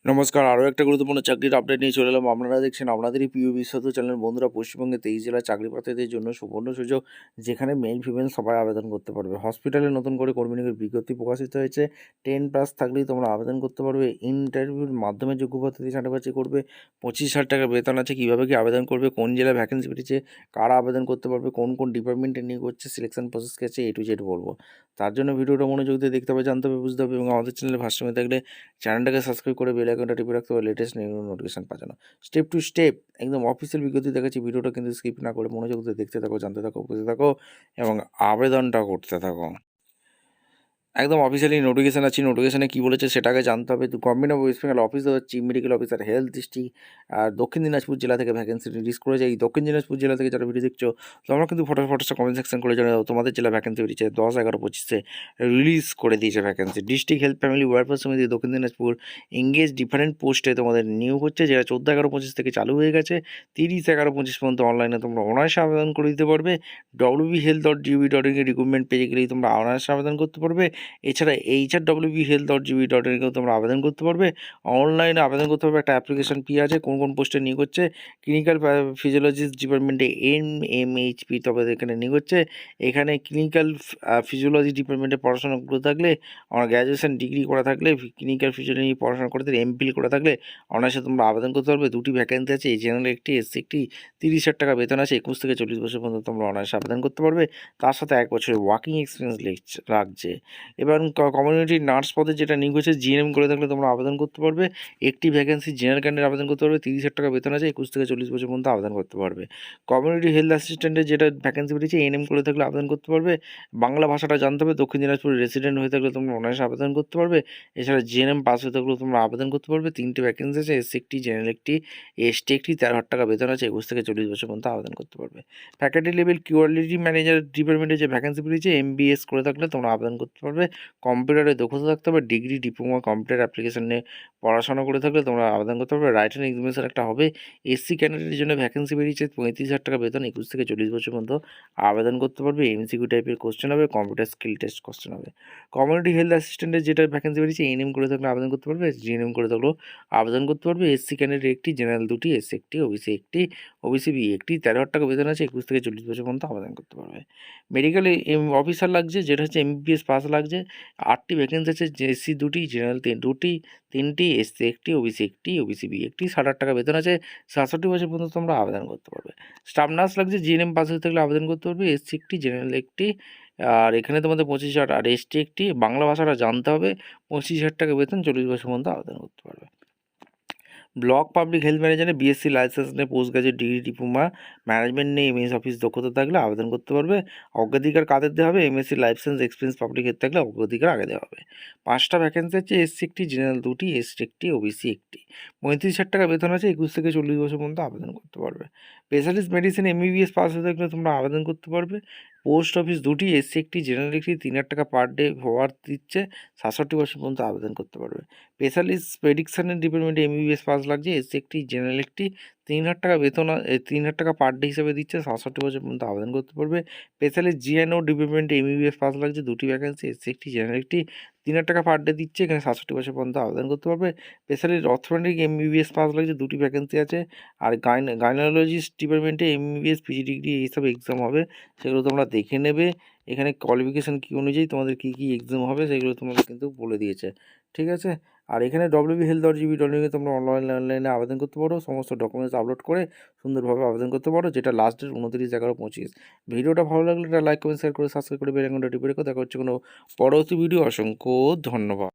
নমস্কার, আরও একটা গুরুত্বপূর্ণ চাকরির আপডেট নিয়ে চলে এলাম। আপনারা দেখছেন আপনাদেরই প্রিয় বিশ্বস্ত চ্যানেল। বন্ধুরা, পশ্চিমবঙ্গে 23 জেলার চাকরি প্রার্থীদের জন্য সুবর্ণ সুযোগ, যেখানে মেল ফিমেল সবাই আবেদন করতে পারবে। হসপিটালে নতুন করে কর্মী নিয়োগের বিজ্ঞপ্তি প্রকাশিত হয়েছে। 10+ থাকলেই তোমরা আবেদন করতে পারবে। ইন্টারভিউর মাধ্যমে যোগ্য প্রার্থী ছাঁটাবাছি করবে। 25,000 টাকা বেতন আছে। কীভাবে কী আবেদন করবে, কোন জেলায় ভ্যাকেন্সি বেরিয়েছে, কারা আবেদন করতে পারবে, কোন কোন ডিপার্টমেন্টে নিয়োগ হচ্ছে, সিলেকশন প্রসেস কী আছে, A to Z বলবো। তার জন্য ভিডিওটা মনোযোগ দিয়ে দেখতে হবে, জানতে হবে, বুঝতে হবে এবং আমাদের চ্যানেলে ফার্স্ট টাইমে থাকলে চ্যানেলটাকে সাবস্ক্রাইব করে বেল আইকনটা টিপে রাখতে হবে লেটেস্ট নিউ নোটিফিকেশন পাওয়ার। স্টেপ টু স্টেপ একদম অফিসিয়াল বিজ্ঞপ্তি দেখাচ্ছি। ভিডিওটা কিন্তু স্কিপ না করে মনোযোগ দিয়ে দেখতে থাকো, জানতে থাকো, বুঝতে থাকো এবং আবেদনটা করতে থাকো। একদম অফিসিয়ালি নোটিফিকেশান আছে। নোটিফিকেশানে কী বলেছে সেটাকে জানতে হবে। তো government of West Bengal office chief medical officer health district আর দক্ষিণ দিনাজপুর জেলা থেকে ভ্যাকেন্সি রিলিজ করেছে। এই দক্ষিণ দিনাজপুর জেলা থেকে যারা ভিডিও দেখছো, তোমরা কিন্তু ফটোসটা কমেন্ট সেকশন করে জানাও তোমাদের জেলা ভ্যাকেন্সি বেরিয়েছে। 10/11/25 রিলিজ করে দিয়েছে vacancy. District health family welfare সমিতি দক্ষিণ দিনাজপুর এঙ্গেজ ডিফারেন্ট পোস্টে তোমাদের নিয়োগ হচ্ছে, যেটা 14/11/25 থেকে চালু হয়ে গেছে। 30/11/25 পর্যন্ত অনলাইনে তোমরা অনায়াসে আবেদন করে দিতে পারবে। wbhealth.gov.in রিক্রুটমেন্ট পেজে গেলেই তোমরা অনায়াসে আবেদন করতে পারবে। এছাড়া hrwbhealth.gov.in তোমরা আবেদন করতে পারবে। অনলাইনে আবেদন করতে পারবে। একটা অ্যাপ্লিকেশন ফি আছে। কোন কোন পোস্টে নিয়োগ হচ্ছে, ক্লিনিক্যাল ফিজিওলজিস্ট ডিপার্টমেন্টে NMHP তবে এখানে নিয়োগ হচ্ছে। এখানে ক্লিনিক্যাল ফিজিওলজি ডিপার্টমেন্টে পড়াশোনা করে থাকলে, আমার গ্র্যাজুয়েশন ডিগ্রি করা থাকলে, ক্লিনিক্যাল ফিজিওলজি পড়াশোনা করতে MPhil করা থাকলে অনায়াসে তোমরা আবেদন করতে পারবে। 2টি ভ্যাকেন্সি আছে, জেনারেল একটি, SC একটি। 30,000 টাকা বেতন আছে। 21 থেকে 40 বছর পর্যন্ত তোমরা অনায়াসে আবেদন করতে পারবে। তার সাথে 1 বছরের ওয়ার্কিং এক্সপিরিয়েন্স লাগছে। এবার কমিউনিটি নার্স পদে যেটা নিয়োগ হয়েছে, GNM করে থাকলে তোমরা আবেদন করতে পারবে। একটি ভ্যাকেন্সি জেনারেল ক্যান্ডিডেট আবেদন করতে পারবে। 30,000 টাকা বেতন আছে। 21 থেকে 40 বছর পর্যন্ত আবেদন করতে পারবে। কমিউনিটি হেলথ অ্যাসিস্ট্যান্টের যেটা ভ্যাকেন্সি বেরিয়েছে, NM করে থাকলে আবেদন করতে পারবে। বাংলা ভাষাটা জানতে হবে। দক্ষিণ দিনাজপুরের রেসিডেন্ট হয়ে থাকলে তোমরা অনায়াসে আবেদন করতে পারবে। এছাড়া GNM পাস হয়ে থাকলেও তোমরা আবেদন করতে পারবে। 3টে ভ্যাকেন্সি আছে, SC একটি, জেনারেল একটি, ST একটি। 13,000 টাকা বেতন আছে। 21 থেকে 40 বছর পর্যন্ত আবেদন করতে পারবে। ফ্যাকাল্টি লেভেল কোয়ালিটি ম্যানেজার ডিপার্টমেন্টে যে ভ্যাকেন্সি বেরিয়েছে, MBS করে থাকলে তোমরা আবেদন করতে পারবে। কম্পিউটারে দক্ষতা থাকতে হবে। ডিগ্রি, ডিপ্লোমা, কম্পিউটার অ্যাপ্লিকেশন নিয়ে পড়াশোনা করে থাকলে তোমরা আবেদন করতে পারবে। রাইটিং এক্সামিনেশন একটা হবে। SC ক্যান্ডিডেটের জন্য ভ্যাকেন্সি বেরিয়েছে। 35,000 টাকা বেতন। 21 থেকে 40 বছর পর্যন্ত আবেদন করতে পারবে। MCQ টাইপের কোশ্চেন হবে। কম্পিউটার স্কিল টেস্ট কোশ্চেন হবে। কমিউনিটি হেলথ অ্যাসিস্ট্যান্টের যেটা ভ্যাকেন্সি বেরিয়েছে, NM করে থাকলে আবেদন করতে পারবে। GNM করে থাকলেও আবেদন করতে পারবে। SC ক্যান্ডিডেট একটি, জেনারেল 2টি, SC একটি, OBC একটি, OBC B একটি। 13,000 টাকা বেতন আছে। 21 থেকে 40 বছর পর্যন্ত আবেদন করতে পারবে। মেডিকেল অফিসার লাগছে, যেটা হচ্ছে MBBS পাস লাগছে। 8টি ভ্যাকেন্সি আছে। SC 2টি, জেনারেল 2টি, 3টি, SC একটি, OBC একটি, OBC B একটি। 60,000 টাকা বেতন আছে। 67 বছর পর্যন্ত তোমরা আবেদন করতে পারবে। স্টাফ নার্স লাগছে, GNM পাস হয়ে থাকলে আবেদন করতে পারবে। SC একটি, জেনারেল একটি, আর এখানে তোমাদের 25,000, আর ST একটি। বাংলা ভাষাটা জানতে হবে। 25,000 টাকা বেতন। 40 বছর পর্যন্ত আবেদন করতে পারবে। ব্লক পাবলিক হেলথ ম্যানেজারে BSc লাইসেন্স নিয়ে post graduate degree, diploma, management নিয়ে MS অফিস দক্ষতা থাকলে আবেদন করতে পারবে। অগ্রাধিকার কাদের দেওয়া হবে, MSc licence experience public health থাকলে অগ্রাধিকার আগে দেওয়া হবে। 5টা ভ্যাকেন্সি আছে। SC একটি, জেনারেল 2টি, ST একটি, OBC একটি। 35,000 টাকা বেতন আছে। 21 থেকে 40 বছর পর্যন্ত আবেদন করতে পারবে। স্পেশালিস্ট মেডিসিন MBBS পাস হয়ে থাকলে তোমরা আবেদন করতে পারবে। পোস্ট অফিস 2টি, SC একটি, জেনারেল একটি। 3,000 টাকা পার ডে হওয়ার দিচ্ছে। 67 বছর পর্যন্ত আবেদন করতে পারবে। স্পেশালিস্ট প্রেডিকশনের ডিপার্টমেন্টে MBBS পাস লাগছে। SC একটি, জেনারেল একটি। 3,000 টাকা বেতন, 3,000 টাকা পার ডে হিসাবে দিচ্ছে। 67 বছর পর্যন্ত আবেদন করতে পারবে। স্পেশালিস্ট GNO ডিপার্টমেন্টে MBBS পাস লাগছে। 2টি ভ্যাকেন্সি। SC একটি, জেনারেল একটি। 3,000 টাকা পার ডে দিচ্ছে। এখানে 67 বছর পর্যন্ত আবেদন করতে পারবে। স্পেশালিস্ট অর্থোপেডিক MBBS পাস লাগছে। 2টি ভ্যাকেন্সি আছে। আর গাইনোলজিস্ট ডিপার্টমেন্টে MBBS PG ডিগ্রি এইসব এক্সাম হবে, সেগুলো তোমরা দেখে নেবে। এখানে কোয়ালিফিকেশান কী অনুযায়ী তোমাদের কী কী এক্সাম হবে সেগুলো তোমাদের কিন্তু বলে দিয়েছে, ঠিক আছে। আর এখানে wbhealth.gov.in তোমরা অনলাইনে আবেদন করতে পারো। সমস্ত ডকুমেন্টস আপলোড করে সুন্দরভাবে আবেদন করতে পারো, যেটা লাস্ট ডেট 29/11/25। ভিডিওটা ভালো লাগলে এটা লাইক, কমেন্ট, শেয়ার করে সাবস্ক্রাইব করে বেল আইকনটা টিপে রেখো। দেখা হচ্ছে কোনো পরবর্তী ভিডিও। অসংখ্য ধন্যবাদ।